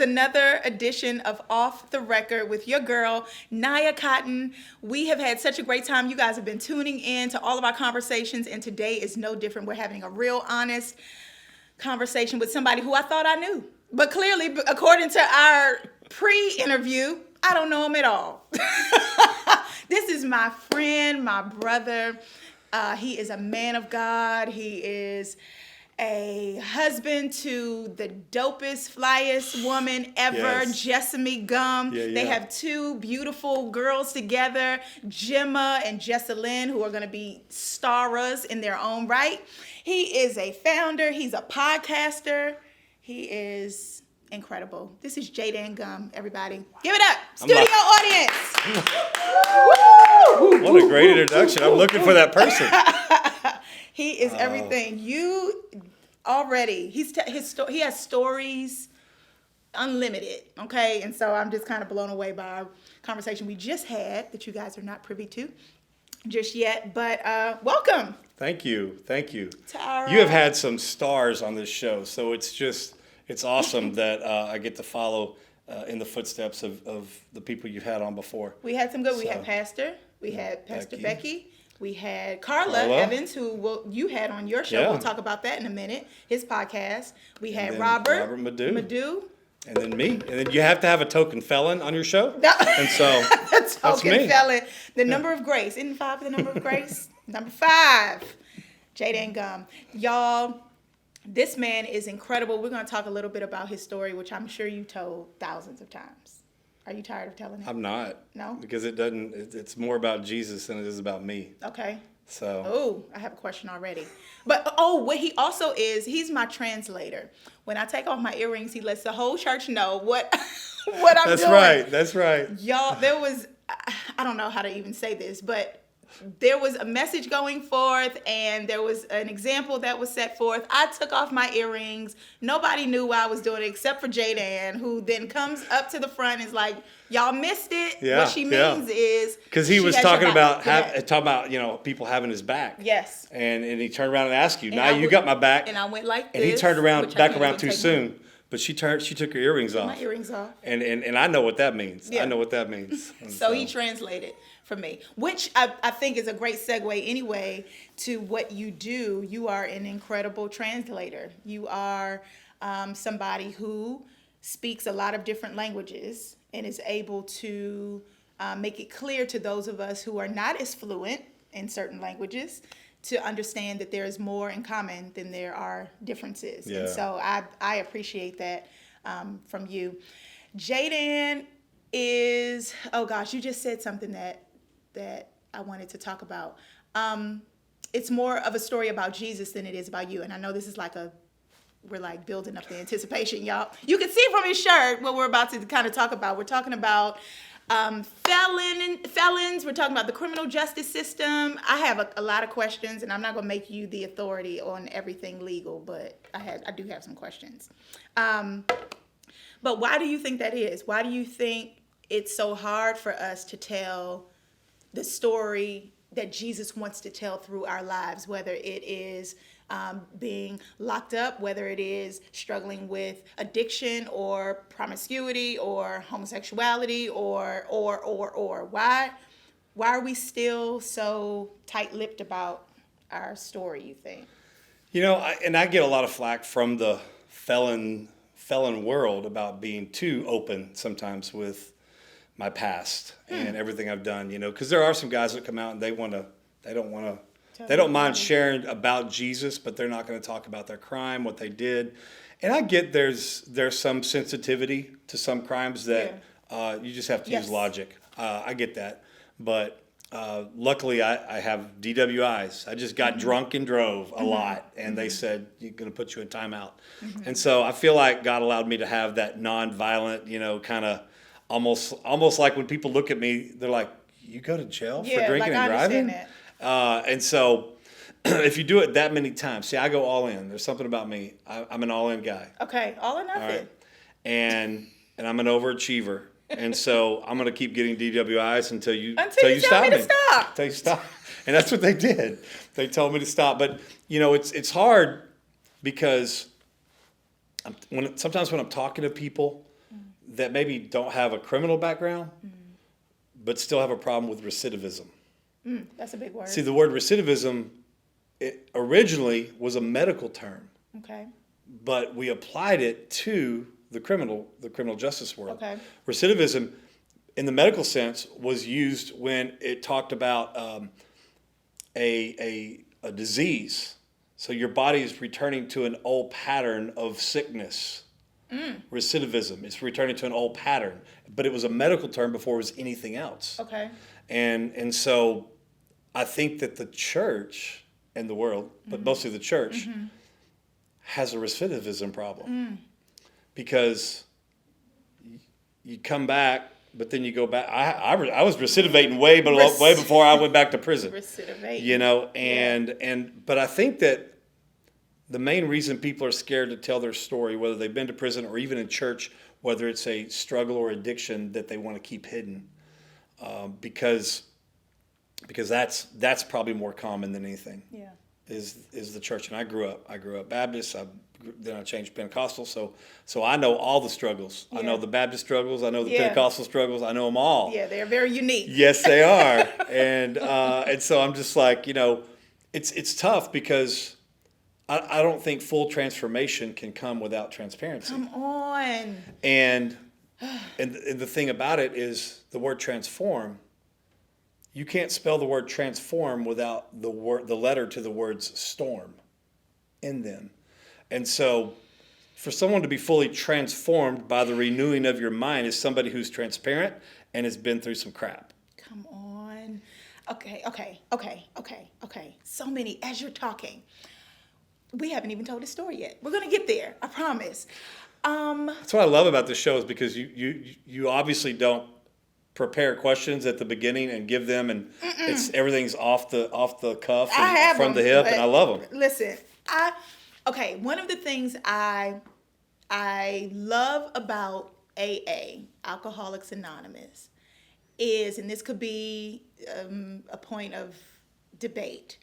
another edition of Off the Record with your girl, Naya Cotton. We have had such a great time. You guys have been tuning in to all of our conversations, and today is no different. We're having a real honest conversation with somebody who I thought I knew. But clearly, according to our pre-interview, I don't know him at all. This is my friend, my brother. He is a man of God. He is a husband to the dopest, flyest woman ever, Yes. Jaden Gum. Yeah. They have two beautiful girls together, Gemma and Jessalyn, who are going to be stars in their own right. He is a founder. He's a podcaster. He is incredible. This is Jay Dan Gumm, everybody. Give it up. Studio audience. Woo! What a great introduction. I'm looking for that person. He is everything. You already, he has stories unlimited, okay? And so I'm just kind of blown away by our conversation we just had that you guys are not privy to just yet. But welcome. Thank you. Tara. You have had some stars on this show, so it's awesome that I get to follow in the footsteps of the people you've had on before. We had some good. We So, had Pastor. We had Pastor Becky. Becky. We had Carla Evans, who you had on your show. Yeah. We'll talk about that in a minute. His podcast. We had then Robert Madu. And then me. And then you have to have a token felon on your show. No. And so The that's token me. felon. The number of grace. Isn't 5 the number of grace? Number 5. Jaden Gum. Y'all, this man is incredible. We're going to talk a little bit about his story, which I'm sure you told thousands of times. Are you tired of telling it? I'm not. No? Because it's more about Jesus than it is about me. Okay. So. Oh, I have a question already. But, what he also is, he's my translator. When I take off my earrings, he lets the whole church know what I'm doing. That's right. Y'all, there was, I don't know how to even say this, but there was a message going forth and there was an example that was set forth. I took off my earrings. Nobody knew why I was doing it except for Jaden, who then comes up to the front and is like, y'all missed it. Yeah, what she means is... Because he was has talking your about back. people having his back. Yes. And he turned around and asked you, And now I you would- got my back. And I went like this. And he turned which I back can't around even too take soon. But she took her earrings off. My earrings off. And I know what that means. Yeah. I know what that means. And So he translated for me, which I think is a great segue anyway to what you do. You are an incredible translator. You are somebody who speaks a lot of different languages and is able to make it clear to those of us who are not as fluent in certain languages to understand that there is more in common than there are differences. Yeah. And so I appreciate that from you. Jaden is, oh gosh, you just said something that I wanted to talk about. It's more of a story about Jesus than it is about you. And I know this is we're like building up the anticipation, y'all. You can see from his shirt what we're about to kind of talk about. We're talking about felons. We're talking about the criminal justice system. I have a lot of questions, and I'm not going to make you the authority on everything legal, but I do have some questions. But why do you think that is? Why do you think it's so hard for us to tell the story that Jesus wants to tell through our lives, whether it is being locked up, whether it is struggling with addiction or promiscuity or homosexuality or why are we still so tight-lipped about our story, you think? I get a lot of flack from the felon world about being too open sometimes with my past and everything I've done, because there are some guys that come out and they don't mind sharing about Jesus, but they're not going to talk about their crime, what they did. And I get there's some sensitivity to some crimes that you just have to use logic. I get that. But luckily I have DWIs. I just got drunk and drove a lot, and they said, you're going to put you in timeout. And so I feel like God allowed me to have that nonviolent, kind of almost like when people look at me, they're like, you go to jail for drinking and driving? That. And so if you do it that many times, see, I go all in. There's something about me. I'm an all-in guy. Okay, all or nothing. All right? And I'm an overachiever. And so I'm going to keep getting DWIs until you tell me to stop. Until you stop. And that's what they did. They told me to stop. But, it's hard because sometimes when I'm talking to people, that maybe don't have a criminal background, but still have a problem with recidivism. That's a big word. See, the word recidivism, it originally was a medical term, Okay. but we applied it to the criminal justice world. Okay. Recidivism, in the medical sense, was used when it talked about a disease. So your body is returning to an old pattern of sickness. Recidivism, it's returning to an old pattern, but it was a medical term before it was anything else. Okay. And so I think that the church and the world, but mostly the church, has a recidivism problem. Because you come back, but then you go back. I was recidivating way before I went back to prison. Recidivate. You know, but I think that the main reason people are scared to tell their story, whether they've been to prison or even in church, whether it's a struggle or addiction that they want to keep hidden, because that's probably more common than anything. Yeah. Is the church. And I grew up Baptist. Then I changed Pentecostal. So I know all the struggles. Yeah. I know the Baptist struggles. I know the Yeah. Pentecostal struggles. I know them all. Yeah, they're very unique. Yes, they are. And so I'm just like, it's tough because I don't think full transformation can come without transparency. Come on. And the thing about it is the word transform. You can't spell the word transform without the letter to the words storm in them. And so for someone to be fully transformed by the renewing of your mind is somebody who's transparent and has been through some crap. Come on. Okay. So many, as you're talking, we haven't even told the story yet. We're going to get there. I promise. That's what I love about this show is because you obviously don't prepare questions at the beginning and give them, and everything's off the cuff and from the hip, and I love them. Listen, one of the things I love about AA, Alcoholics Anonymous, is, and this could be a point of debate,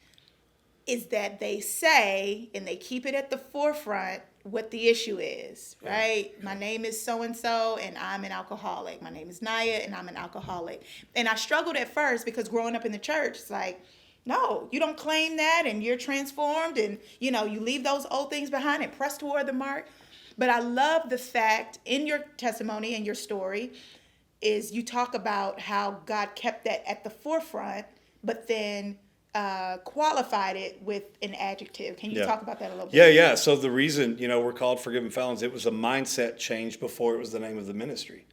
is that they say, and they keep it at the forefront, what the issue is, right? My name is so-and-so, and I'm an alcoholic. My name is Naya, and I'm an alcoholic. And I struggled at first because growing up in the church, it's like, no, you don't claim that, and you're transformed, and, you leave those old things behind and press toward the mark. But I love the fact in your testimony and your story is you talk about how God kept that at the forefront, but then qualified it with an adjective. Can you talk about that a little bit? Yeah. So the reason, we're called Forgiven Felons, it was a mindset change before it was the name of the ministry.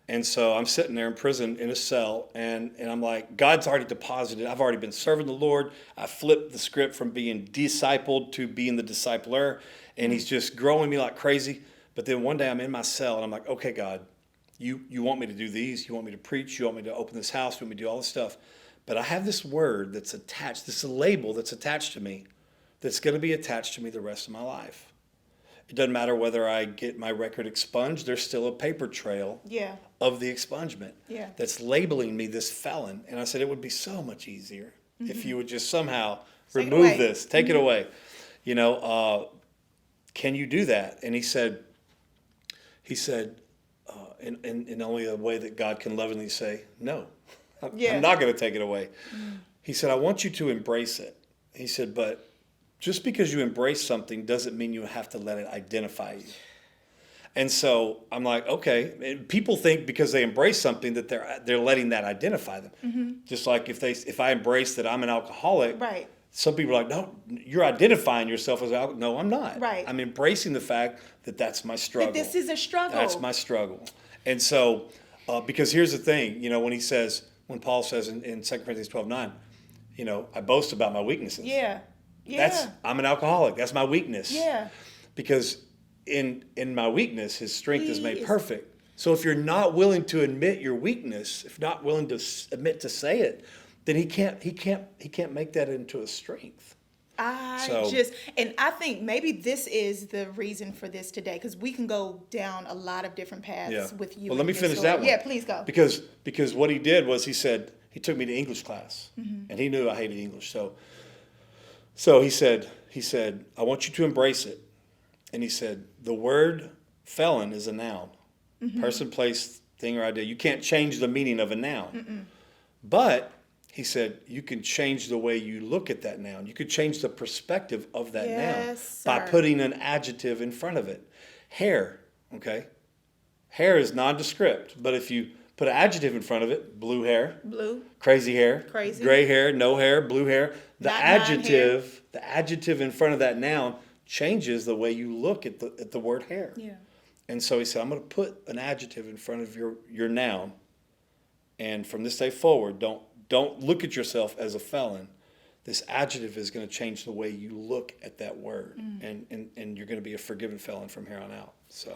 And so I'm sitting there in prison in a cell, and I'm like, God's already deposited. I've already been serving the Lord. I flipped the script from being discipled to being the discipler, and he's just growing me like crazy. But then one day I'm in my cell, and I'm like, okay, God, you want me to do these. You want me to preach. You want me to open this house. You want me to do all this stuff. But I have this word that's attached, this label that's attached to me, that's going to be attached to me the rest of my life. It doesn't matter whether I get my record expunged, there's still a paper trail of the expungement that's labeling me this felon. And I said, it would be so much easier if you would just somehow remove this, take it away. Can you do that? And he said, in only a way that God can lovingly say, no. I'm not going to take it away. He said, I want you to embrace it. He said, but just because you embrace something doesn't mean you have to let it identify you. And so I'm like, okay. And people think because they embrace something that they're letting that identify them. Just like if I embrace that I'm an alcoholic, right. Some people are like, no, you're identifying yourself as alcoholic. No, I'm not. Right. I'm embracing the fact that that's my struggle. That this is a struggle. That's my struggle. And so, because here's the thing, when Paul says in 2 Corinthians 12:9, I boast about my weaknesses. Yeah. I'm an alcoholic. That's my weakness. Yeah. Because in my weakness, his strength is made perfect. So if you're not willing to admit your weakness, if not willing to admit to say it, then he can't make that into a strength. And I think maybe this is the reason for this today, because we can go down a lot of different paths with you. Well, let me finish that one. Yeah, please go. Because what he did was he took me to English class, and he knew I hated English. So he said, I want you to embrace it. And he said, the word felon is a noun. Person, place, thing, or idea. You can't change the meaning of a noun. But he said you can change the way you look at that noun. You could change the perspective of that noun by putting an adjective in front of it. Hair, okay? Hair is nondescript, but if you put an adjective in front of it, blue hair, crazy hair, gray hair, no hair, blue hair, the adjective in front of that noun changes the way you look at the word hair. Yeah. And so he said, I'm going to put an adjective in front of your noun, and from this day forward, don't look at yourself as a felon. This adjective is going to change the way you look at that word, and you're going to be a forgiven felon from here on out. So,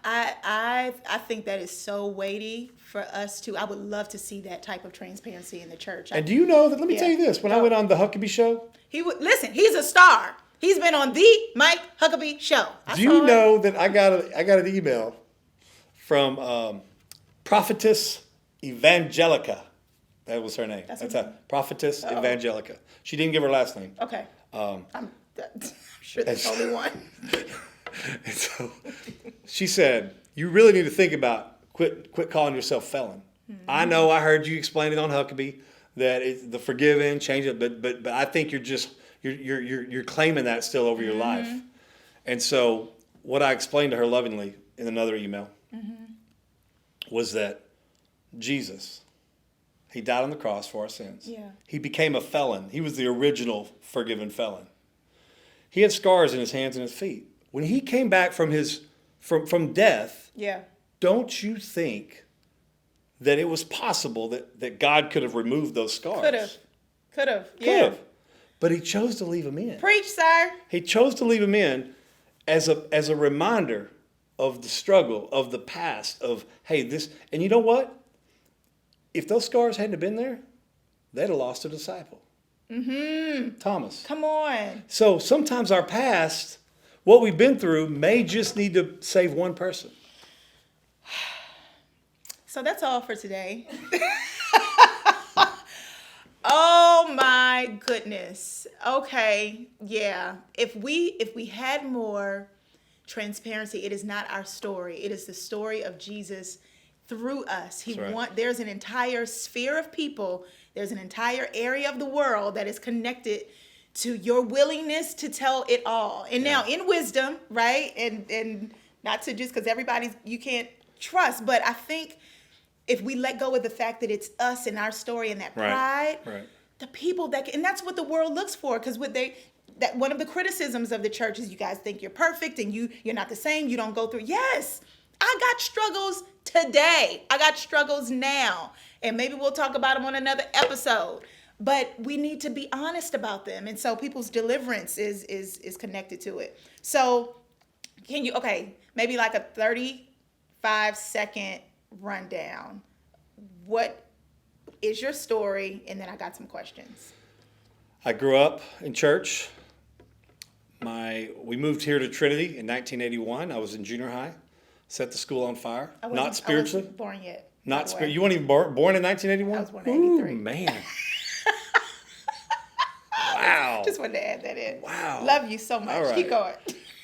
I think that is so weighty for us to. I would love to see that type of transparency in the church. And do you know that? Let me tell you this: when I went on the Huckabee show, listen. He's a star. He's been on the Mike Huckabee show. Do you know that I got an email from Prophetess Evangelica? That was her name. That's Prophetess Evangelica. She didn't give her last name. Okay. I'm sure that's the only one. And so she said, "You really need to think about quit calling yourself felon." I know I heard you explain it on Huckabee that it's the forgiven, change it, but I think you're claiming that still over your life. And so what I explained to her lovingly in another email was that Jesus, he died on the cross for our sins. Yeah. He became a felon. He was the original forgiven felon. He had scars in his hands and his feet. When he came back from death, don't you think that it was possible that God could have removed those scars? Could have. But he chose to leave them in. Preach, sir. He chose to leave them in as a reminder of the struggle, of the past, of, hey, this. And you know what? If those scars hadn't been there, they'd have lost a disciple. Thomas. Come on. So sometimes our past, what we've been through, may just need to save one person. So that's all for today. Oh my goodness. Okay. Yeah. If we had more transparency, it is not our story. It is the story of Jesus through us. There's an entire sphere of people. There's an entire area of the world that is connected to your willingness to tell it all. And now in wisdom, right? And not to just, because you can't trust, but I think if we let go of the fact that it's us and our story and that pride, the people and that's what the world looks for. Because that one of the criticisms of the church is you guys think you're perfect and you're not the same. You don't go through. Yes, I got struggles today. I got struggles now. And maybe we'll talk about them on another episode. But we need to be honest about them. And so people's deliverance is connected to it. So maybe like a 35-second rundown. What is your story? And then I got some questions. I grew up in church. We moved here to Trinity in 1981. I was in junior high. Set the school on fire. Not spiritually. I wasn't born yet. Not spiritually. You weren't even born in 1981? I was born in 83. Ooh, man. Wow. Just wanted to add that in. Wow. Love you so much. Right. Keep going.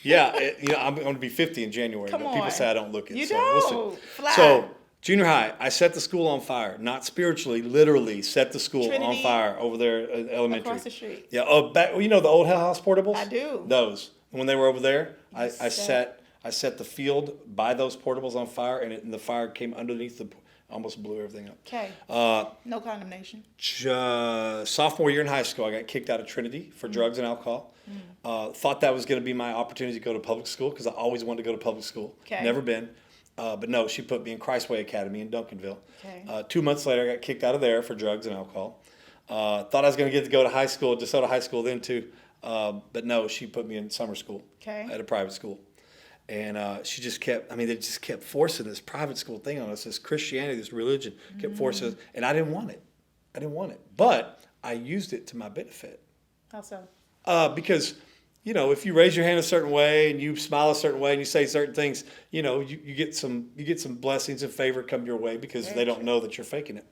Yeah, I'm going to be 50 in January. Come but on. People say I don't look it. You so don't. We'll see. Fly. So, junior high, I set the school on fire. Not spiritually, literally set the school Trinity, on fire over there at elementary. across the street. Yeah. You know the old Hell House portables? I do. Those. When they were over there, I set the field by those portables on fire, and the fire came underneath almost blew everything up. Okay. No condemnation. Sophomore year in high school, I got kicked out of Trinity for drugs and alcohol. Thought that was going to be my opportunity to go to public school because I always wanted to go to public school. Okay. Never been. But no, she put me in Christway Academy in Duncanville. Okay. 2 months later, I got kicked out of there for drugs and alcohol. Thought I was going to get to go to high school, DeSoto High School then too. But no, she put me in summer school at a private school. And she just they just kept forcing this private school thing on us, this Christianity, this religion, kept forcing us. And I didn't want it. But I used it to my benefit. How so? Because, if you raise your hand a certain way and you smile a certain way and you say certain things, you get some blessings and favor come your way because they don't know that you're faking it.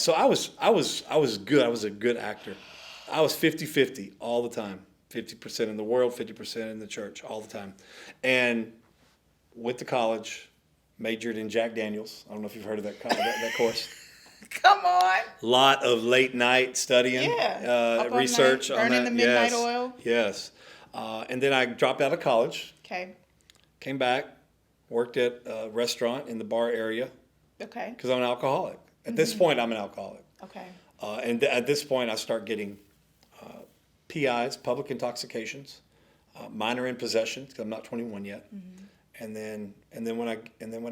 So I was good. I was a good actor. I was 50-50 all the time. 50% in the world, 50% in the church all the time. And went to college, majored in Jack Daniels. I don't know if you've heard of that course. Come on. A lot of late night studying, Up all research night, on burning that. the midnight Yes, oil. yes. And then I dropped out of college, Okay. came back, worked at a restaurant in the bar area Okay. because I'm an alcoholic. At this point, I'm an alcoholic. Okay. And at this point, I start getting PIs, public intoxications, minor in possession because I'm not 21 yet. And then when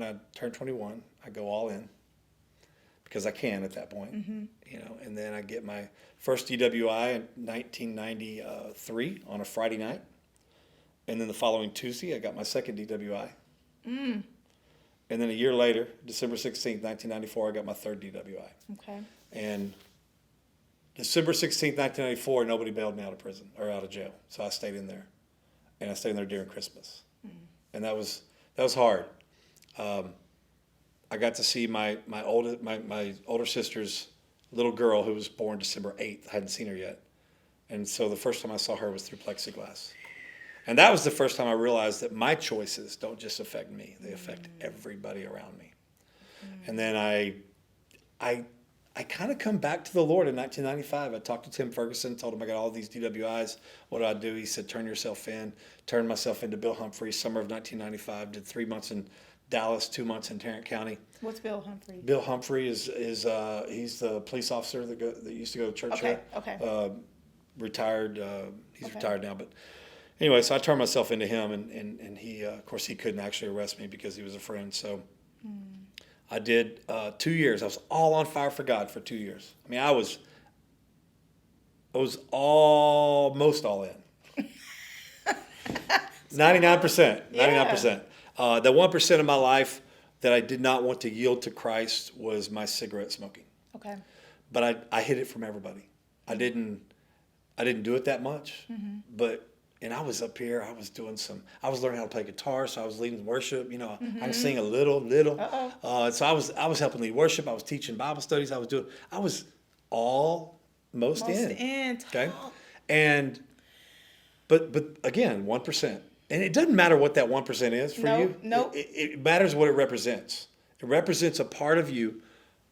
I turn 21, I go all in because I can at that point. And then I get my first DWI in 1993 on a Friday night, and then the following Tuesday I got my second DWI. And then a year later, December 16th, 1994, I got my third DWI. Okay. And December 16th, 1994, nobody bailed me out of prison or out of jail. So I stayed in there. And I stayed in there during Christmas. And that was hard. I got to see my older sister's little girl who was born December 8th. I hadn't seen her yet. And so the first time I saw her was through plexiglass. And that was the first time I realized that my choices don't just affect me, they affect everybody around me. And then I kind of come back to the Lord in 1995. I talked to Tim Ferguson, told him I got all these DWIs. What do I do? He said, turn yourself in. Turned myself into Bill Humphrey, summer of 1995. Did 3 months in Dallas, 2 months in Tarrant County. What's Bill Humphrey? Bill Humphrey is he's the police officer that used to go to church here. Okay. Retired. He's retired now, but anyway, so I turned myself into him, and he, of course, he couldn't actually arrest me because he was a friend. So I did 2 years. I was all on fire for God for 2 years. I mean, I was almost all in. 99%. 99%. The 1% of my life that I did not want to yield to Christ was my cigarette smoking. Okay. But I hid it from everybody. I didn't do it that much, and I was up here. I was learning how to play guitar, so I was leading worship. I can sing a little. So I was helping lead worship. I was teaching Bible studies. I was almost in. Okay, but again, 1%, and it doesn't matter what that 1% is for you. No. It matters what it represents. It represents a part of you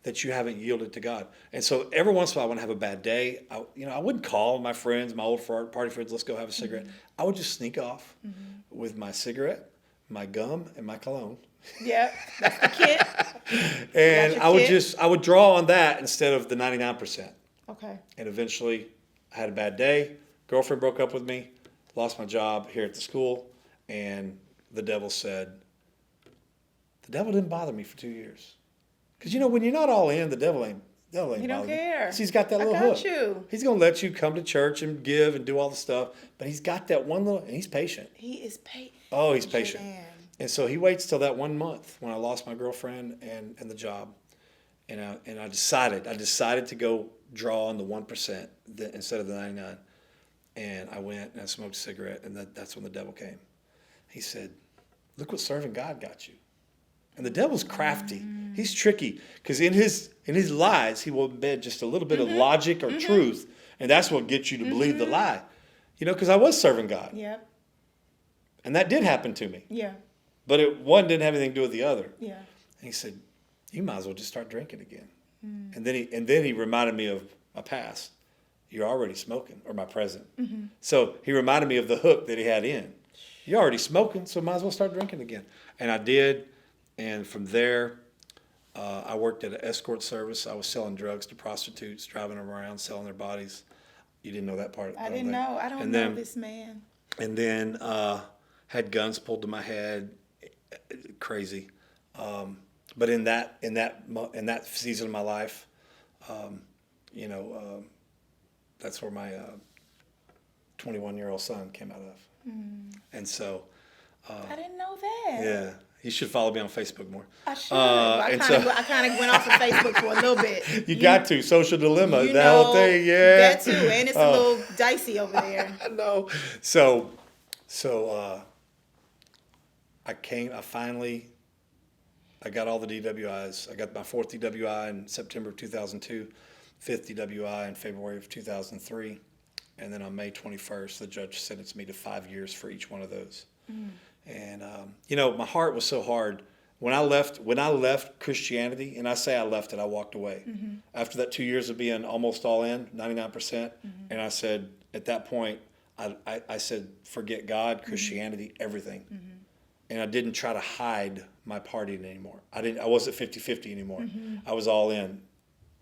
that you haven't yielded to God. And so every once in a while, when I have a bad day, I wouldn't call my friends, my old party friends, let's go have a cigarette. I would just sneak off with my cigarette, my gum, and my cologne. Yeah, that's the kit. And I would draw on that instead of the 99%. Okay. And eventually, I had a bad day. Girlfriend broke up with me, lost my job here at the school, and the devil didn't bother me for 2 years. Because, when you're not all in, the devil ain't He don't care. So he's got that little hook. You. He's going to let you come to church and give and do all the stuff. But he's got that one and he's patient. He is patient. Oh, he's patient. And so he waits till that 1 month when I lost my girlfriend and the job. And I decided to go draw on the 1% instead of the 99. And I went and I smoked a cigarette, and that's when the devil came. He said, look what serving God got you. And the devil's crafty. He's tricky because in his lies, he will embed just a little bit of logic or truth, and that's what gets you to believe the lie. Because I was serving God. Yep. And that did happen to me. Yeah. But one didn't have anything to do with the other. Yeah. And he said, you might as well just start drinking again. And then he reminded me of my past. You're already smoking, or my present. So he reminded me of the hook that he had in. You're already smoking, so might as well start drinking again. And I did. And from there, I worked at an escort service. I was selling drugs to prostitutes, driving them around, selling their bodies. You didn't know that part? I didn't know. I don't know this man. And then had guns pulled to my head, crazy. But in that season of my life, that's where my 21-year-old son came out of. And so I didn't know that. Yeah. You should follow me on Facebook more. I should. I kind of went off of Facebook for a little bit. You got to. Social dilemma. That whole thing. Yeah. That too. And it's a little dicey over there. I know. So I got all the DWIs. I got my fourth DWI in September of 2002, fifth DWI in February of 2003. And then on May 21st, the judge sentenced me to 5 years for each one of those. And you know, my heart was so hard when I left Christianity, and I say I left it, I walked away. After that 2 years of being almost all in, 99%, and I said at that point, I said, forget God, Christianity, everything. And I didn't try to hide my partying anymore. I wasn't 50-50 anymore. I was all in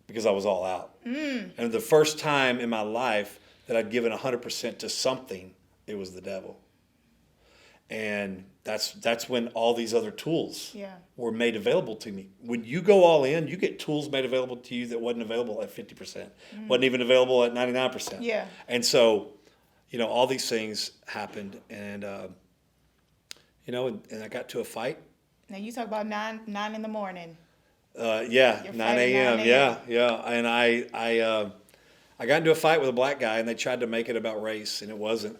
because I was all out. And the first time in my life that I'd given 100% to something, it was the devil. And that's when all these other tools were made available to me. When you go all in, you get tools made available to you that wasn't available at 50%, wasn't even available at 99%. Yeah. And so, you know, all these things happened, and you know, and I got to a fight. Now you talk about nine in the morning. Yeah, You're 9 fighting a.m. 9 Yeah, yeah. And I got into a fight with a black guy, and they tried to make it about race, and it wasn't.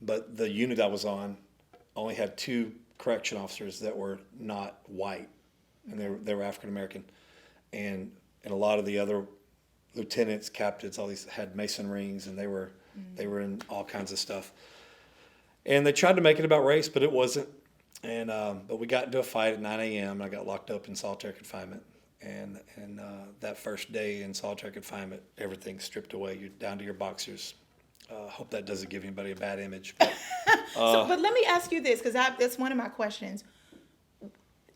But the unit I was on only had 2 correction officers that were not white, and they were African American, and a lot of the other lieutenants, captains, all these had Mason rings, and they were in all kinds of stuff. And they tried to make it about race, but it wasn't. And but we got into a fight at 9 a.m. I got locked up in solitary confinement. And that first day in solitary confinement, everything stripped away. You're down to your boxers. Hope that doesn't give anybody a bad image. But, But let me ask you this, because that's one of my questions.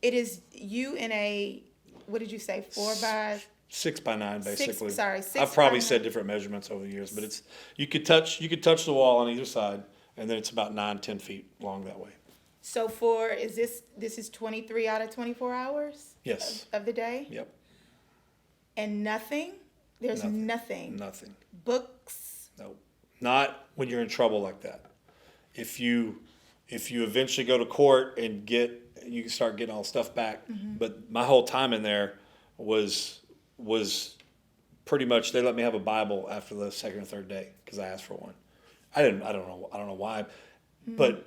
It is you in a, what did you say, 4x? 6x9, basically. 6 I've probably by said 9. different measurements over the years, but it's you could touch the wall on either side, and then it's about 9-10 feet long that way. So this is 23 out of 24 hours? Yes. Of the day? Yep. And nothing? There's nothing. Nothing. Books? No. Not when you're in trouble like that. If you eventually go to court and you can start getting all the stuff back. But my whole time in there was pretty much, they let me have a Bible after the second or third day because I asked for one. I don't know why, but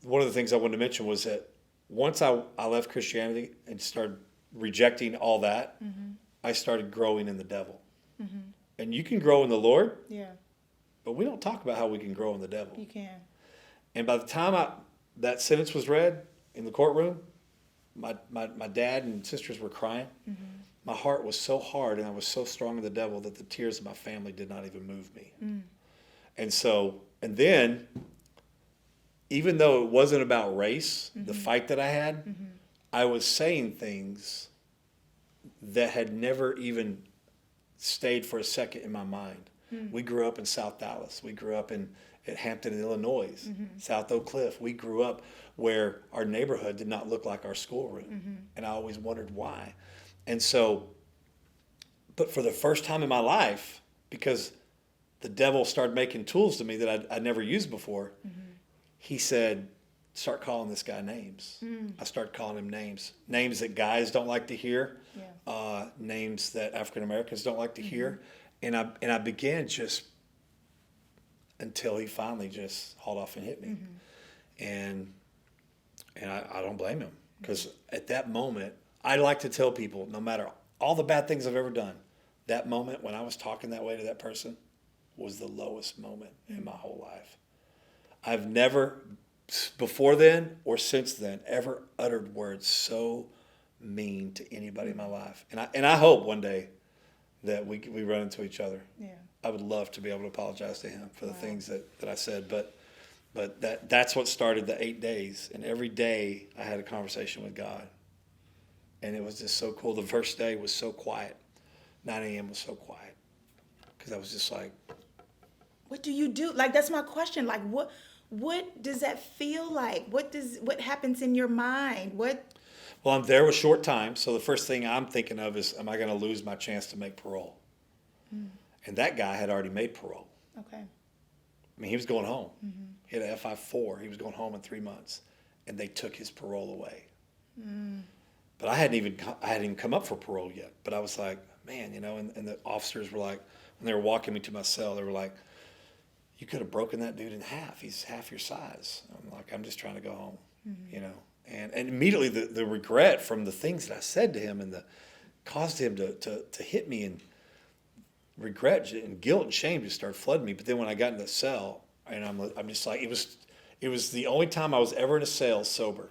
one of the things I wanted to mention was that once I left Christianity and started rejecting all that, I started growing in the devil. And you can grow in the Lord, Yeah, but we don't talk about how we can grow in the devil. you can. And by the time that sentence was read in the courtroom, my dad and sisters were crying. My heart was so hard and I was so strong in the devil that the tears of my family did not even move me. And then, even though it wasn't about race, the fight that I had, I was saying things that had never even stayed for a second in my mind. We grew up in South Dallas. We grew up at Hampton, Illinois, South Oak Cliff. We grew up where our neighborhood did not look like our schoolroom. And I always wondered why. And so, but for the first time in my life, because the devil started making tools to me that I'd never used before, he said, start calling this guy names. I started calling him names. Names that guys don't like to hear. Names that African Americans don't like to hear. And I began just until he finally just hauled off and hit me. And I don't blame him, because at that moment, I like to tell people, no matter all the bad things I've ever done, that moment when I was talking that way to that person was the lowest moment in my whole life. I've never, before then or since then, ever uttered words so mean to anybody in my life. And I hope one day that we run into each other. Yeah. I would love to be able to apologize to him for the things that I said, but that's what started the 8 days. And every day I had a conversation with God. And it was just so cool. The first day was so quiet. 9 a.m. was so quiet. Because I was just like, What do you do? Like, that's my question. Like, what does that feel like? What happens in your mind? Well, I'm there with short time. So the first thing I'm thinking of is, am I going to lose my chance to make parole? And that guy had already made parole. Okay. I mean, he was going home. He had an FI-4. He was going home in 3 months. And they took his parole away. But I hadn't even come up for parole yet. But I was like, man, and the officers were like, when they were walking me to my cell, they were like, you could have broken that dude in half. He's half your size. I'm like, I'm just trying to go home, And immediately the regret from the things that I said to him and caused him to hit me, and regret and guilt and shame just started flooding me. But then when I got in the cell, and I'm just like, it It was the only time I was ever in a cell sober.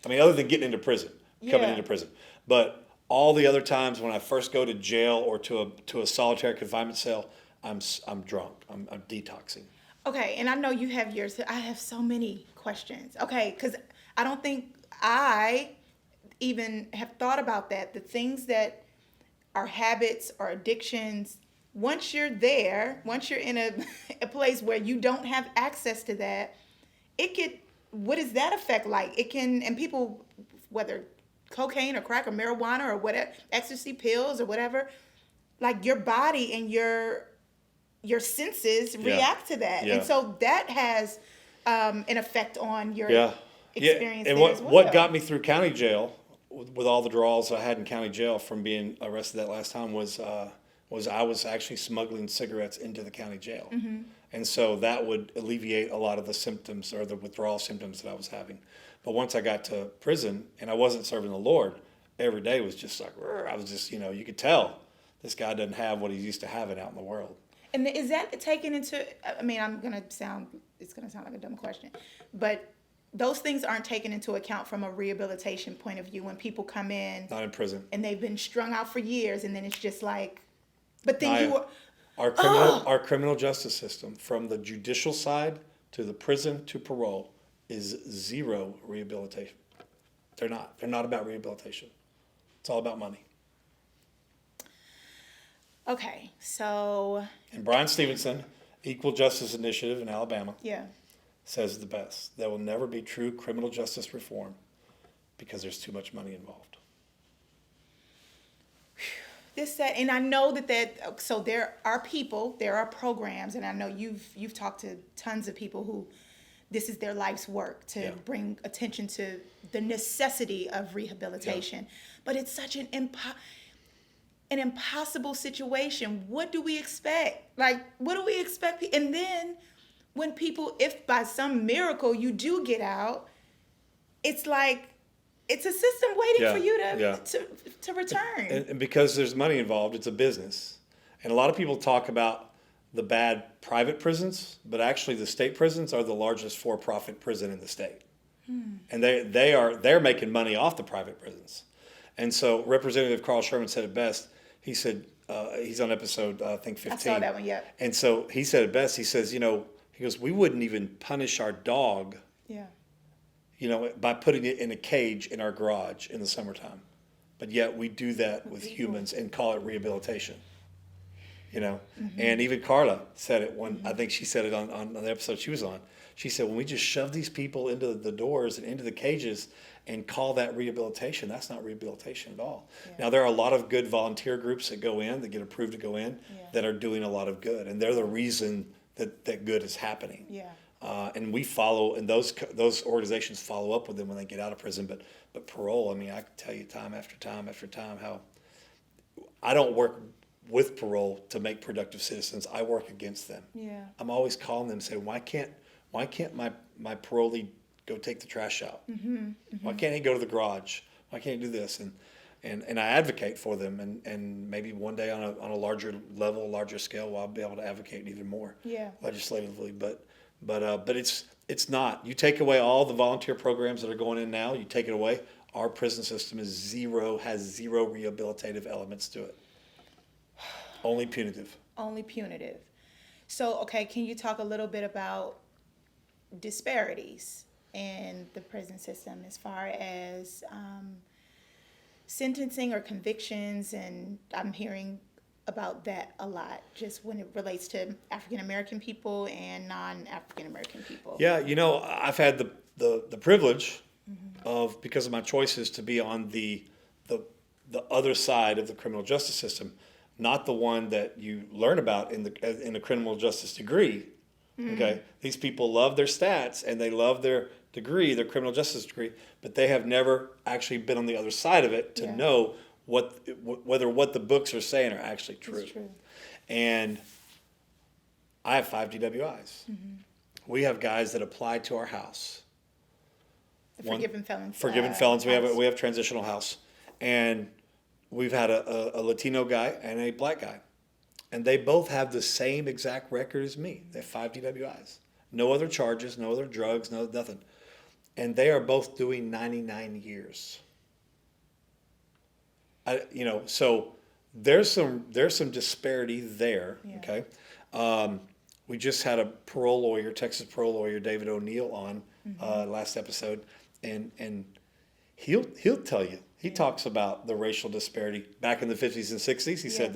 I mean, other than getting into prison, coming Yeah. into prison. But all the other times when I first go to jail or to a solitary confinement cell, I'm drunk. I'm detoxing. Okay, and I know you have yours. I have so many questions. Okay, because I don't think I even have thought about that. The things that are habits or addictions, once you're there, once you're in a place where you don't have access to that, it could, what does that affect like? It can, and people, whether cocaine or crack or marijuana or whatever, ecstasy pills or whatever, like your body and your senses react to that. Yeah. And so that has an effect on your Yeah. experience And there as well. what got me through county jail with all the draws I had in county jail from being arrested that last time was I was actually smuggling cigarettes into the county jail. Mm-hmm. And so that would alleviate a lot of the symptoms or the withdrawal symptoms that I was having. But once I got to prison and I wasn't serving the Lord, every day was just like, I was just, you could tell this guy doesn't have what he's used to having out in the world. And is that taken into, I mean, it's going to sound like a dumb question, but those things aren't taken into account from a rehabilitation point of view when people come in. Not in prison. And they've been strung out for years, and then it's just like, but then Our criminal justice system, from the judicial side to the prison to parole, is zero rehabilitation. They're not. They're not about rehabilitation. It's all about money. Okay, so. And Brian Stevenson, Equal Justice Initiative in Alabama, Yeah. says the best. There will never be true criminal justice reform because there's too much money involved. And I know that so there are people, there are programs, and I know you've talked to tons of people who this is their life's work to bring attention to the necessity of rehabilitation. Yeah. But it's such an impossible situation. What do we expect? Like, what do we expect? And then when people, if by some miracle you do get out, it's like, it's a system waiting for you to return. And because there's money involved, it's a business. And a lot of people talk about the bad private prisons, but actually the state prisons are the largest for-profit prison in the state. And they're making money off the private prisons. And so Representative Carl Sherman said it best. He said, he's on episode, I think, 15. I saw that one, yeah. And so he said it best. He says, he goes, we wouldn't even punish our dog by putting it in a cage in our garage in the summertime. But yet we do that with humans and call it rehabilitation. And even Carla said it when, I think she said it on the episode she was on. She said, when we just shove these people into the doors and into the cages and call that rehabilitation, that's not rehabilitation at all. Yeah. Now, there are a lot of good volunteer groups that go in, that get approved to go in, that are doing a lot of good. And they're the reason that good is happening. Yeah. And we follow, and those organizations follow up with them when they get out of prison. But parole, I mean, I can tell you time after time after time how I don't work with parole to make productive citizens. I work against them. Yeah. I'm always calling them and saying, why can't my parolee go take the trash out? Mm-hmm. Mm-hmm. Why can't he go to the garage? Why can't he do this? And I advocate for them, and maybe one day on a larger level, larger scale, I'll be able to advocate even more legislatively. But it's not. You take away all the volunteer programs that are going in now, you take it away, our prison system has zero rehabilitative elements to it. Only punitive. Only punitive. So, okay, can you talk a little bit about disparities in the prison system as far as sentencing or convictions? And I'm hearing about that a lot, just when it relates to African American people and non-African American people. Yeah, I've had the privilege of, because of my choices, to be on the other side of the criminal justice system, not the one that you learn about in a criminal justice degree. Okay, these people love their stats and they love their degree, their criminal justice degree, but they have never actually been on the other side of it to know whether what the books are saying are actually true. It's true. And I have 5 DWIs. We have guys that apply to our house. Forgiven felons. Forgiven felons. We have transitional house, and we've had a Latino guy and a black guy, and they both have the same exact record as me. They have 5 DWIs, No other charges, no other drugs, no nothing. And they are both doing 99 years. So there's some disparity there. Yeah. Okay. We just had a parole lawyer, Texas parole lawyer, David O'Neill, on last episode, and he'll tell you. He talks about the racial disparity back in the 50s and 60s. He said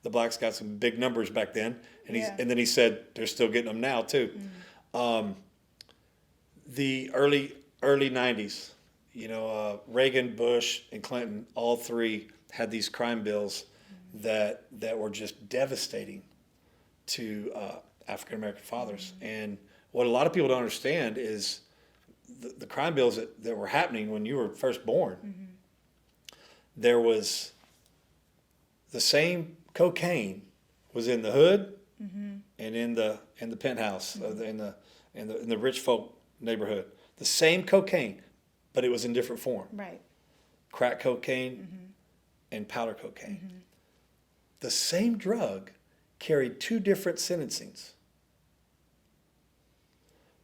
the blacks got some big numbers back then, and then he said they're still getting them now too. The early 90s, Reagan, Bush, and Clinton, all three had these crime bills that were just devastating to African American fathers. And what a lot of people don't understand is the crime bills that were happening when you were first born. There was the same cocaine was in the hood and in the penthouse, in the rich folk neighborhood. The same cocaine, but it was in different form. Right. Crack cocaine and powder cocaine. The same drug carried two different sentencings.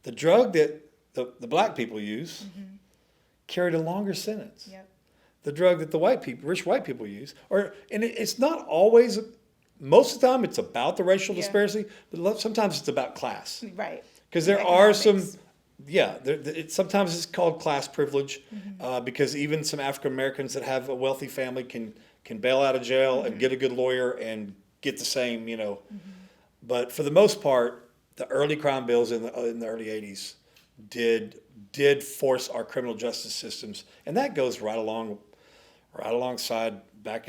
The drug that the black people use carried a longer sentence. Yep. The drug that the rich white people use, it's not always, most of the time it's about the racial disparity, but sometimes it's about class. Right. Because there are some, sometimes it's called class privilege, because even some African Americans that have a wealthy family can bail out of jail and get a good lawyer and get the same, But for the most part, the early crime bills in the early 80s did force our criminal justice systems, and that goes right alongside back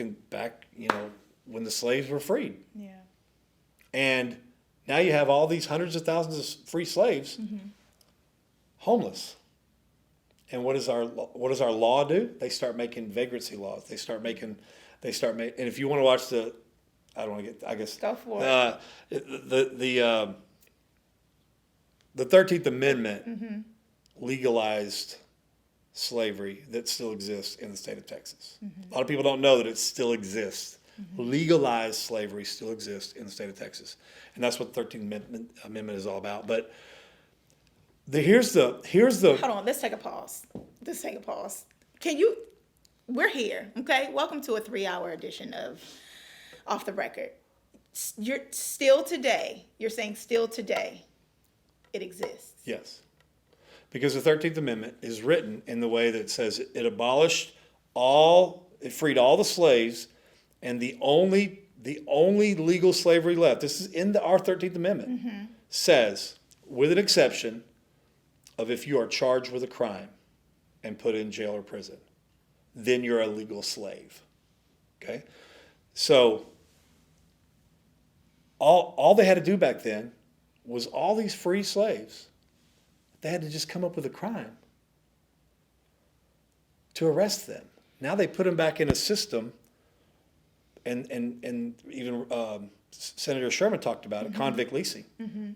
when the slaves were freed. Yeah. And now you have all these hundreds of thousands of free slaves homeless. And what does our law do? They start making vagrancy laws. They start making, and if you want to watch Go for it. The 13th Amendment legalized slavery that still exists in the state of Texas. A lot of people don't know that it still exists. Legalized slavery still exists in the state of Texas. And that's what the 13th Amendment is all about. But here's the Hold on, let's take a pause. We're here, okay? Welcome to a 3-hour edition of Off the Record. You're saying still today, it exists. Yes. Because the 13th Amendment is written in the way that says it freed all the slaves, and the only legal slavery left, this is in our 13th Amendment, says, with an exception of if you are charged with a crime and put in jail or prison, then you're a legal slave. Okay? So all they had to do back then was all these free slaves, they had to just come up with a crime to arrest them. Now they put them back in a system, and even Senator Sherman talked about it, convict leasing.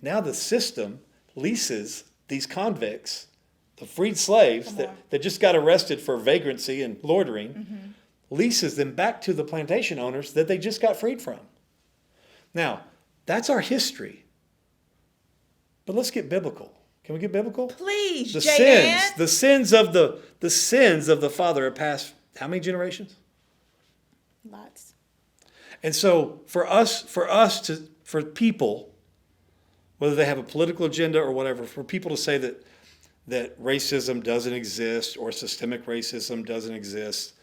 Now the system leases these convicts, the freed slaves that just got arrested for vagrancy and loitering, leases them back to the plantation owners that they just got freed from. Now, that's our history. But let's get biblical. Can we get biblical? Please, The Jay Dan. the sins of the father are past how many generations? Lots. And so for people, whether they have a political agenda or whatever, for people to say that racism doesn't exist or systemic racism doesn't exist,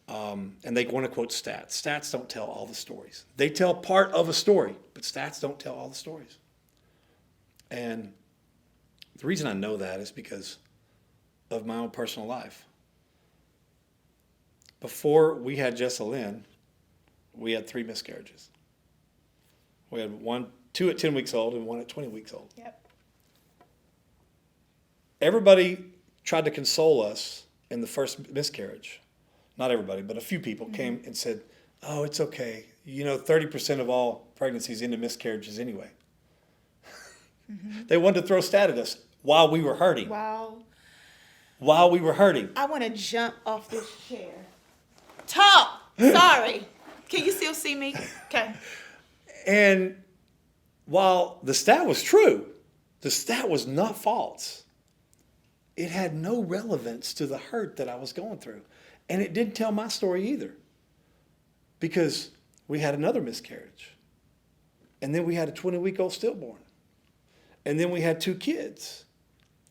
and they want to quote stats. Stats don't tell all the stories. They tell part of a story, but stats don't tell all the stories. And the reason I know that is because of my own personal life. Before we had Jessa Lynn, we had 3 miscarriages. We had 2 at 10 weeks old and 1 at 20 weeks old. Yep. Everybody tried to console us in the first miscarriage. Not everybody, but a few people came and said, "Oh, it's okay. 30% of all pregnancies end in miscarriages anyway." They wanted to throw stat at us while we were hurting. Wow. While we were hurting. I want to jump off this chair. Talk. Sorry. Can you still see me? Okay. And while the stat was true, The stat was not false. It had no relevance to the hurt that I was going through. And it didn't tell my story either. Because we had another miscarriage. And then we had a 20-week-old stillborn. And then we had 2 kids.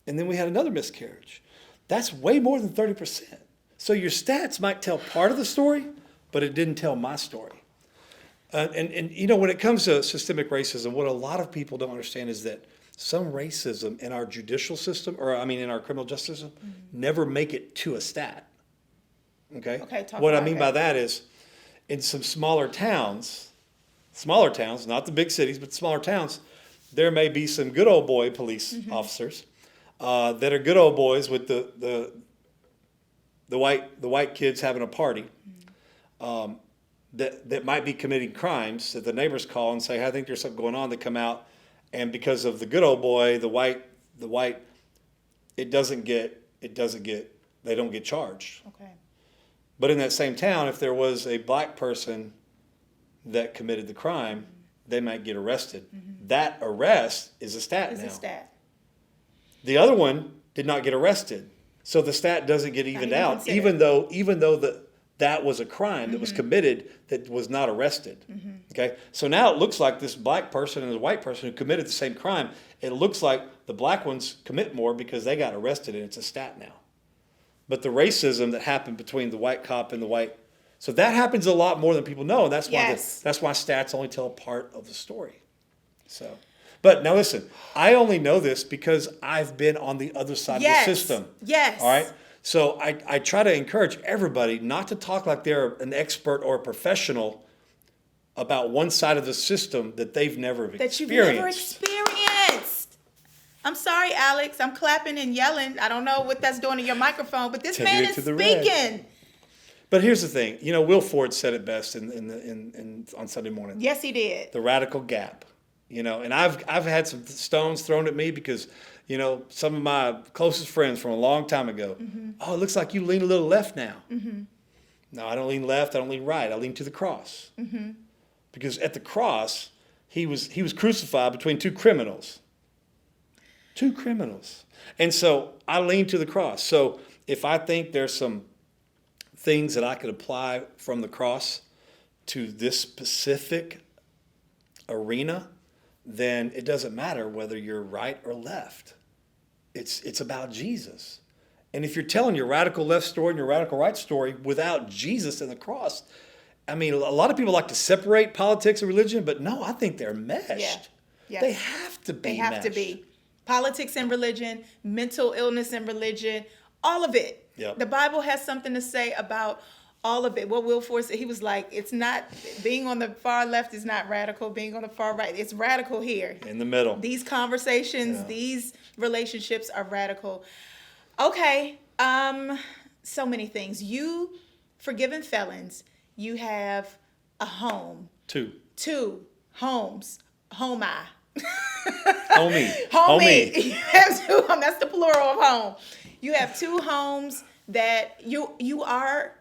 And then we had another miscarriage. That's way more than 30%. So your stats might tell part of the story, but it didn't tell my story. And you know, when it comes to systemic racism, what a lot of people don't understand is that some racism in our judicial system, in our criminal justice system, never make it to a stat. Okay? What I mean by that is, in some smaller towns, not the big cities, but smaller towns, there may be some good old boy police officers that are good old boys with the white kids having a party. That might be committing crimes that the neighbors call and say, I think there's something going on. They come out, and because of the good old boy, the white, they don't get charged. Okay. But in that same town, if there was a black person that committed the crime, they might get arrested. That arrest is a stat now. It's a stat. The other one did not get arrested. So the stat doesn't get evened out, even though that was a crime that was committed that was not arrested. Okay? So now it looks like this black person and the white person who committed the same crime, it looks like the black ones commit more because they got arrested, and it's a stat now. But the racism that happened between the white cop and the white, so that happens a lot more than people know, and that's why that's why stats only tell a part of the story. So, but now listen, I only know this because I've been on the other side of the system. Yes. All right? So I try to encourage everybody not to talk like they're an expert or a professional about one side of the system that they've never experienced. That you've never experienced. I'm sorry, Alex. I'm clapping and yelling. I don't know what that's doing to your microphone, but this man is speaking. But here's the thing. You know, Will Ford said it best on Sunday morning. Yes, he did. The radical gap. You know, and I've had some stones thrown at me because, you know, some of my closest friends from a long time ago, oh, it looks like you lean a little left now. No, I don't lean left. I don't lean right. I lean to the cross. Because at the cross, he was crucified between 2 criminals. 2 criminals. And so I lean to the cross. So if I think there's some things that I could apply from the cross to this specific arena, then it doesn't matter whether you're right or left. It's about Jesus. And if you're telling your radical left story and your radical right story without Jesus and the cross, I mean, a lot of people like to separate politics and religion, but no, I think they're meshed. Yeah. They have to be meshed. To be. Politics and religion, mental illness and religion, all of it. Yep. The Bible has something to say about all of it. What Will Ford said, he was like, it's not, being on the far left is not radical. Being on the far right, it's radical here. In the middle. These conversations, these relationships are radical. Okay, so many things. You, forgiven felons, you have a home. 2 homes. Homie. Homie. You have 2 homes. That's the plural of home. You have 2 homes that you are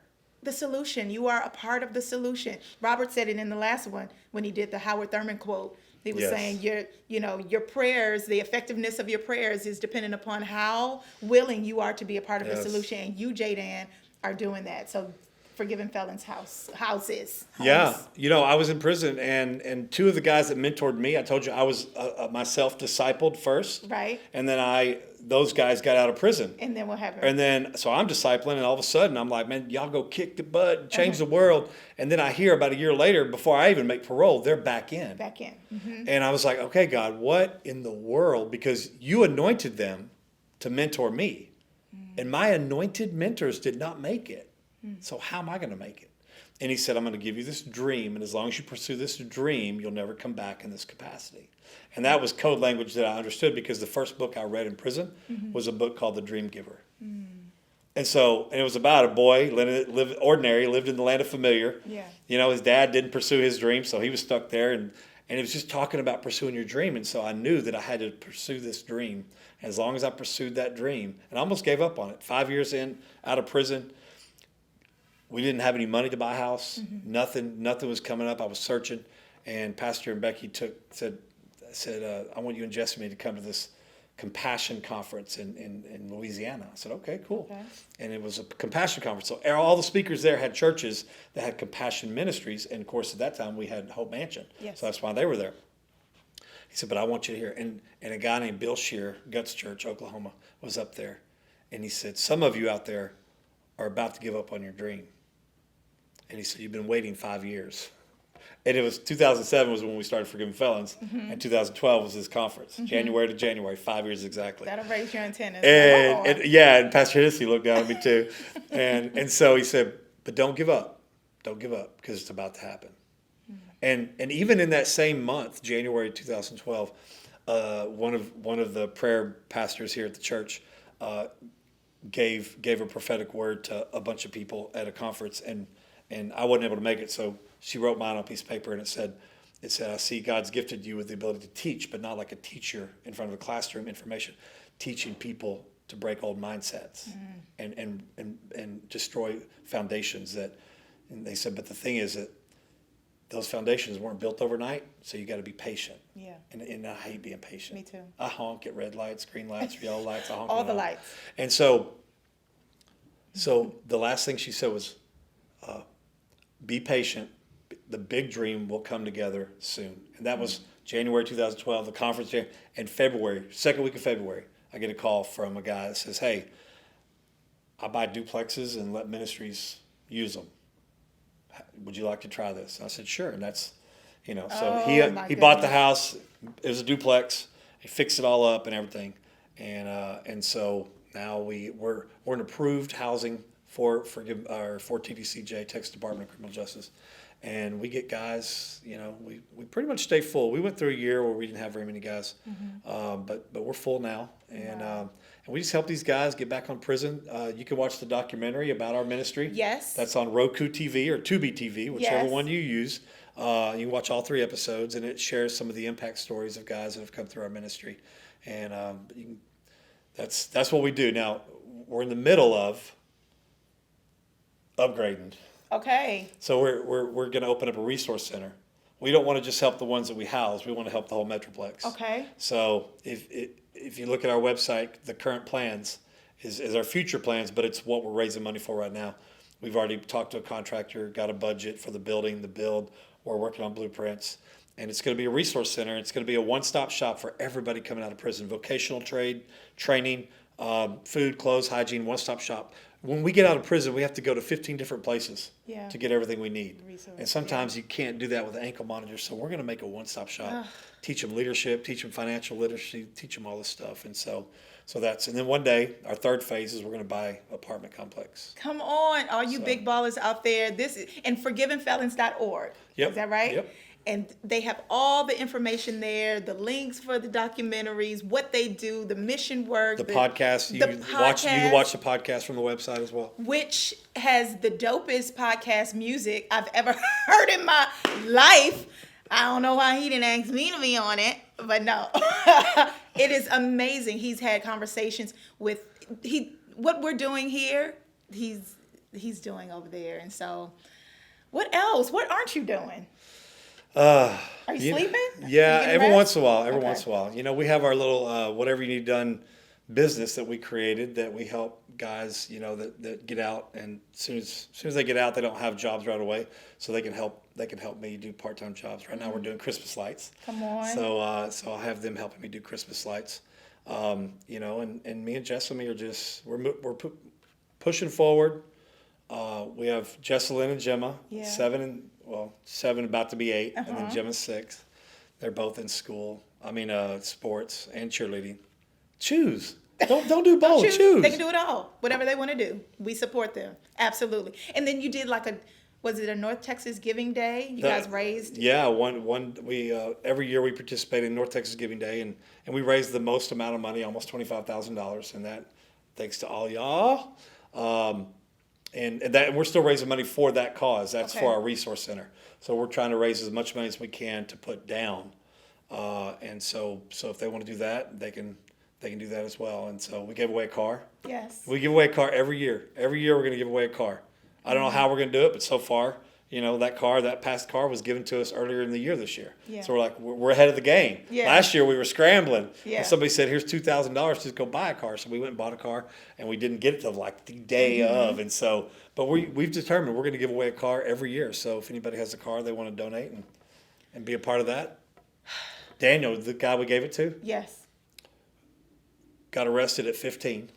the solution. You are a part of the solution. Robert said it in the last one when he did the Howard Thurman quote. He was saying your prayers, the effectiveness of your prayers is dependent upon how willing you are to be a part of the solution. And you, Jay Dan, are doing that. So forgiven felons houses. Yeah. You know, I was in prison and 2 of the guys that mentored me, I told you I was myself discipled first. Right. And then those guys got out of prison. And then what happened? And then, so I'm discipling, and all of a sudden I'm like, man, y'all go kick the butt and change the world. And then I hear about a year later, before I even make parole, they're back in. And I was like, okay, God, what in the world? Because you anointed them to mentor me. And my anointed mentors did not make it. So how am I going to make it? And he said, I'm going to give you this dream, and as long as you pursue this dream, you'll never come back in this capacity. And that was code language that I understood, because the first book I read in prison was a book called The Dream Giver. And so, and it was about a boy, lived ordinary, lived in the land of familiar. Yeah. You know, his dad didn't pursue his dream, so he was stuck there. And it was just talking about pursuing your dream. And so I knew that I had to pursue this dream. As long as I pursued that dream, and I almost gave up on it. 5 years out of prison, we didn't have any money to buy a house. Nothing was coming up. I was searching, and Pastor and Becky said, I want you and Jessica to come to this compassion conference in Louisiana. I said, okay, cool. Okay. And it was a compassion conference. So all the speakers there had churches that had compassion ministries. And of course, at that time, we had Hope Mansion. Yes. So that's why they were there. He said, but I want you to hear. And a guy named Bill Shear, Guts Church, Oklahoma, was up there. And he said, some of you out there are about to give up on your dream. And he said, you've been waiting 5 years. And it was 2007 was when we started Forgiving Felons, and 2012 was his conference, January to January, 5 years exactly. That'll raise your antennas. And Pastor Hissey looked down at me too, and so he said, "But don't give up, because it's about to happen." And even in that same month, January 2012, one of the prayer pastors here at the church gave a prophetic word to a bunch of people at a conference, and I wasn't able to make it, so she wrote mine on a piece of paper, and it said, I see God's gifted you with the ability to teach, but not like a teacher in front of a classroom information, teaching people to break old mindsets and destroy foundations and they said, but the thing is that those foundations weren't built overnight, so you got to be patient. Yeah. And I hate being patient. Me too. I honk at red lights, green lights, yellow lights. I honk all the lights. And so the last thing she said was, be patient. The big dream will come together soon. And that was January 2012, the conference. And February, second week of February, I get a call from a guy that says, hey, I buy duplexes and let ministries use them. Would you like to try this? And I said, sure. And that's, so he bought the house. It was a duplex. He fixed it all up and everything. And so now we're in approved housing for TDCJ, Texas Department of Criminal Justice. And we get guys, we pretty much stay full. We went through a year where we didn't have very many guys, but we're full now. And and we just help these guys get back on prison. You can watch the documentary about our ministry. Yes. That's on Roku TV or Tubi TV, whichever one you use. You can watch all 3 episodes, and it shares some of the impact stories of guys that have come through our ministry. And that's what we do. Now, we're in the middle of upgrading. Okay. So we're going to open up a resource center. We don't want to just help the ones that we house. We want to help the whole Metroplex. Okay. So if you look at our website, the current plans is our future plans, but it's what we're raising money for right now. We've already talked to a contractor, got a budget for the building, the build. We're working on blueprints. And it's going to be a resource center. It's going to be a one-stop shop for everybody coming out of prison. Vocational trade, training, food, clothes, hygiene, one-stop shop. When we get out of prison, we have to go to 15 different places to get everything we need. And sometimes you can't do that with an ankle monitor. So we're going to make a one-stop shop. Teach them leadership, teach them financial literacy, teach them all this stuff. And so and then one day, our third phase is we're going to buy an apartment complex. Come on, all you big ballers out there. And forgivingfelons.org. Yep. Is that right? Yep. And they have all the information there, the links for the documentaries, what they do, the mission work. The podcast. You can watch the podcast from the website as well. Which has the dopest podcast music I've ever heard in my life. I don't know why he didn't ask me to be on it, but no. It is amazing. He's had conversations with what we're doing here, he's doing over there. And so what else? What aren't you doing? Are you sleeping? Yeah, every once in a while. We have our little whatever you need done business that we created that we help guys, that get out, and as soon as they get out, they don't have jobs right away, so they can help me do part-time jobs. Right now we're doing Christmas lights. Come on. So I'll have them helping me do Christmas lights. And me and Jessamy are just we're pushing forward. We have Jessalyn and Gemma, 7 about to be 8, and then Gemma's 6. They're both in school. Sports and cheerleading. Choose. Don't do both. Choose. They can do it all. Whatever they want to do. We support them. Absolutely. And then you did was it a North Texas Giving Day? You guys raised? Yeah, we every year we participate in North Texas Giving Day, and we raised the most amount of money, almost $25,000, and that thanks to all y'all. And we're still raising money for that cause. That's for our resource center. So we're trying to raise as much money as we can to put down. And so if they want to do that, they can do that as well. And so we gave away a car. Yes. We give away a car every year. Every year we're going to give away a car. I don't know how we're going to do it, but so far that past car was given to us earlier in the year this year. Yeah. So we're like, we're ahead of the game. Yeah. Last year we were scrambling. Yeah. And somebody said, here's $2,000 to go buy a car. So we went and bought a car, and we didn't get it till like the day of. And so, but we've determined we're going to give away a car every year. So if anybody has a car they want to donate and be a part of that. Daniel, the guy we gave it to, Yes. got arrested at 15.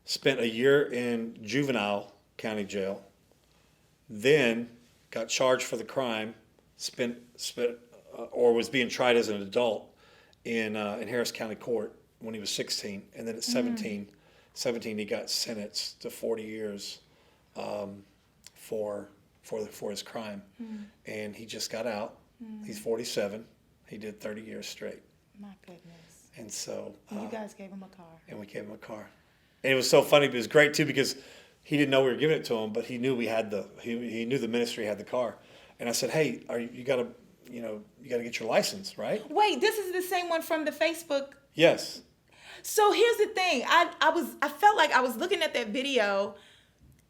Spent a year in juvenile county jail. Then got charged for the crime. Or was being tried as an adult in Harris County Court when he was 16, and then at 17 he got sentenced to 40 years for his crime, and he just got out. He's 47. He did 30 years straight. My goodness. And so You guys gave him a car. and we gave him a car, and it was so funny. But it was great too because he didn't know we were giving it to him, but he knew he knew the ministry had the car, and I said, "Hey, you got to get your license, right?" Wait, this is the same one from the Facebook. Yes. So here's the thing. I felt like I was looking at that video.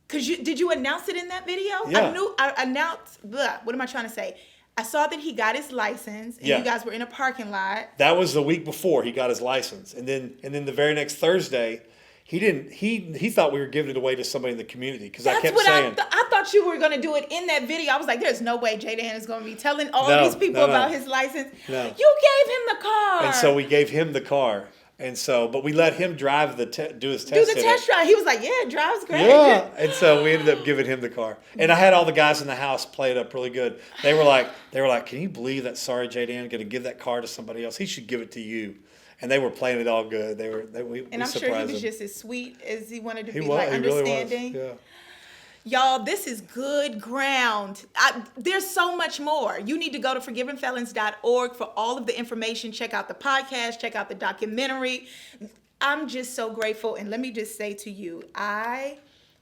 Did you announce it in that video? Yeah. I announced. What am I trying to say? I saw that he got his license, and Yeah. you guys were in a parking lot. That was the week before he got his license, and then the very next Thursday, he didn't. He thought we were giving it away to somebody in the community because I That's kept what saying. I thought you were going to do it in that video. I was like, there's no way Jay Dan is going to be telling all No, these people no. about his license. No. You gave him the car. And so we gave him the car, but we let him drive do his test. do the in test it. drive. He was like, yeah, it drives great. Yeah, and so we ended up giving him the car, and I had all the guys in the house play it up really good. They were like, can you believe that? Sorry, Jay Dan, going to give that car to somebody else. He should give it to you. And they were playing it all good. We And I'm sure he was him. just as sweet as he wanted to He be, was. like He really was. understanding. Yeah. Y'all, this is good ground. There's so much more. You need to go to forgivenfelons.org for all of the information. Check out the podcast. Check out the documentary. I'm just so grateful. And let me just say to you,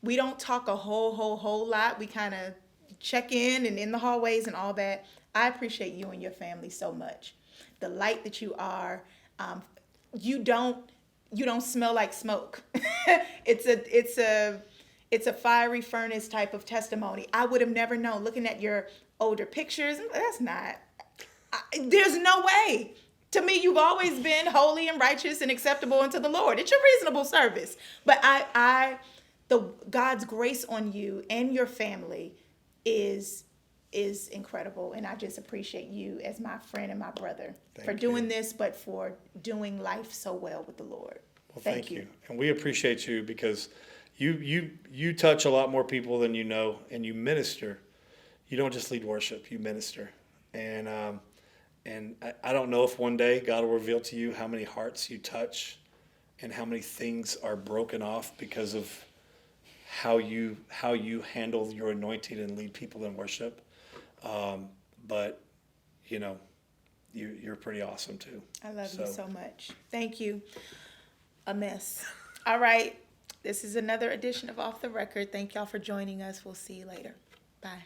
we don't talk a whole lot. We kind of check in the hallways and all that. I appreciate you and your family so much. The light that you are. You don't smell like smoke. It's a fiery furnace type of testimony. I would have never known looking at your older pictures. There's no way. To me, you've always been holy and righteous and acceptable unto the Lord. It's your reasonable service. But God's grace on you and your family is incredible, and I just appreciate you as my friend and my brother for doing this, but for doing life so well with the Lord. Well, thank you. And we appreciate you because you touch a lot more people than you know, and you minister. You don't just lead worship, you minister. And I don't know if one day God will reveal to you how many hearts you touch and how many things are broken off because of how you handle your anointing and lead people in worship. But you're pretty awesome too. I love you so much. Thank you. A mess. All right. This is another edition of Off the Record. Thank y'all for joining us. We'll see you later. Bye.